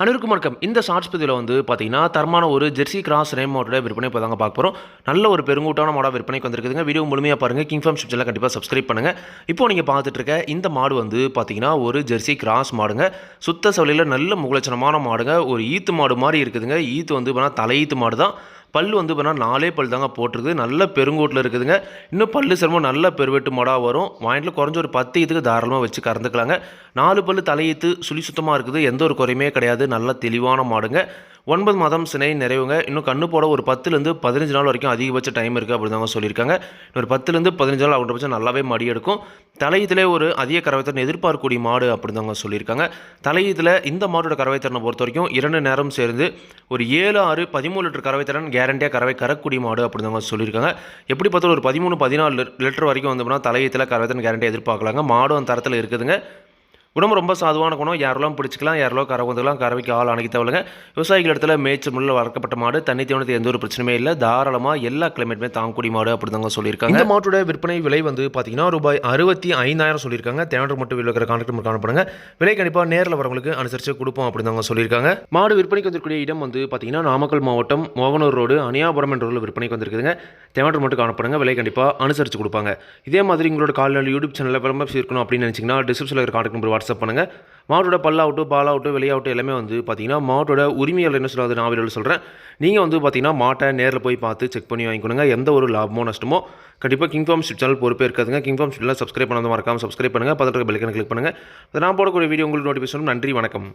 அனைவருக்கும் வணக்கம். இந்த ஷார்ட்ஸ் பதிவில பார்த்தீங்கன்னா, தரமான ஒரு ஜெர்சி கிராஸ் ரேம் மாடோட விற்பனை இப்ப தாங்க பார்க்க போறோம். நல்ல ஒரு பெருங்கூட்டான மாடா விற்பனைக்கு வந்திருக்குதுங்க. வீடியோ முழுமையா பாருங்க. கிங் ஃபார்ம் ஷிப் சேனல கண்டிப்பா சப்ஸ்கிரைப் பண்ணுங்க. இப்போ நீங்க பார்த்துட்டு இருக்க இந்த மாடு பார்த்தீங்கன்னா, ஒரு ஜெர்சி கிராஸ் மாடுங்க. சுத்த சவலையில நல்ல முகலட்சணமான மாடுங்க. ஒரு ஈத்து மாடு மாரி இருக்குதுங்க. ஈத்து பார்த்தீங்கன்னா, தலை ஈத்து மாடு தான். பல் பார்த்தீங்கன்னா 4 பல் தாங்க போட்டிருக்குது. நல்ல பெருங்கூட்டில இருக்குதுங்க. இன்னும் பல்லு சிரமம் நல்ல பெருவெட்டு மாடா வரும். வாங்கில குறைஞ்ச ஒரு 10 ஈத்துக்கு தாராளமா வச்சு கறந்துக்கலாங்க. 4 பல்லு தலையீத்து சுழி சுத்தமா இருக்குது. எந்த ஒரு குறையுமே கிடையாது. நல்ல தெளிவான மாடுங்க. 9 மாதம் சினை நிறைவுங்க. இன்னும் கண்ணு போட ஒரு 10லேருந்து 15 நாள் வரைக்கும் அதிகபட்ச டைம் இருக்குது அப்படின்னு தாங்க சொல்லியிருக்காங்க. ஒரு 10லேருந்து 15 நாள் அப்படின்றபட்சம் நல்லாவே மடி எடுக்கும். தலையீத்திலே ஒரு அதிக கறவைத்திறன் எதிர்பார்க்கக்கூடிய மாடு அப்படின்னு தாங்க சொல்லியிருக்காங்க. தலையீத்தில் இந்த மாடோட கறவைத்திறனை பொறுத்த வரைக்கும் 2 நேரம் சேர்ந்து ஒரு 7, 6, 13 லிட்டர் கறவைத்திறன் கேரண்டியாக கறவை கறக்கூடிய மாடு அப்படின்னு தாங்க சொல்லியிருக்காங்க. எப்படி பார்த்தாலும் ஒரு 13, 14 லிட்டர் வரைக்கும் வந்தோம்னா தலையீத்தில் கறவைத்திறன் கேரண்டியாக எதிர்பார்க்கலாங்க. மாடும் அந்த தரத்தில் இருக்குதுங்க. குணம் ரொம்ப சாதுவான குணம். யாரெல்லாம் பிடிச்சிக்கலாம், யாரெல்லாம் கறவை வந்துக்கலாம். கறவைக்கு ஆள் அணைக்க தேவையில்லைங்க. விவசாயிகள் இடத்துல மேய்ச்சல் முறையில் வளர்க்கப்பட்ட மாடு. தண்ணி தேவனத்துக்கு எந்த ஒரு பிரச்சனையுமே இல்லை. தாராளமாக எல்லா கிளைமேட்டுமே தாங்கக்கூடிய மாடு அப்படி தாங்க சொல்லியிருக்காங்க. இந்த மாட்டோட விற்பனை விலை பார்த்தீங்கன்னா ரூபாய் 65,000 சொல்லியிருக்காங்க. தேவையான மட்டும் இருக்கிற கான்டாக்ட் நம்பர் காணப்படுங்க. விலை கண்டிப்பாக நேரில் வரவங்களுக்கு அனுசரித்து கொடுப்போம் அப்படின்னு தாங்க சொல்லியிருக்காங்க. மாடு விற்பனைக்கு வந்திருக்கூடிய இடம் பார்த்தீங்கன்னா நாமக்கல் மாவட்டம் மோகனூர் ரோடு அணியாபுரம் என்ற ரோடில் விற்பனைக்கு வந்திருக்குதுங்க. தேவையான மட்டும் காணப்படுங்க. விலை கண்டிப்பாக அனுசரித்து கொடுப்பாங்க. இதே மாதிரி உங்களோட கால்நடை யூடியூப் சேனலில் விளம்பரம் இருக்கணும் அப்படின்னு நினச்சிங்கன்னா டிஸ்கிரிப்ஷனில் இருக்கிற கான்டாக்ட் நம்பர் வாட்ஸ்அப் பண்ணுங்கள். மாட்டோட பல்லாகட்டும் பாலாகட்டும் வெளியாகட்டும் எல்லாமே பார்த்தீங்கன்னா மாட்டோட உரிமையாளர் என்ன சொல்கிறது நான் வீடியோவில் சொல்கிறேன். நீங்கள் பார்த்தீங்கன்னா மாட்டை நேரில் போய் பார்த்து செக் பண்ணி வாங்கிக்கணுங்க. எந்த ஒரு லாபமோ நஷ்டமோ கண்டிப்பாக கிங் ஃபார்ம் ஷிப் சேனல் பொறுப்பே இருக்காதுங்க. கிங் ஃபார்ம் ஷிப்ல சப்ஸ்கிரைப் பண்ணாத மறக்காமல் சப்ஸ்கிரைப் பண்ணுங்கள். பக்கத்தில் பெல் ஐகானை கிளிக் பண்ணுங்கள். நான் போடக்கூடிய வீடியோ உங்களுக்கு நோட்டிஃபிகேஷன். நன்றி, வணக்கம்.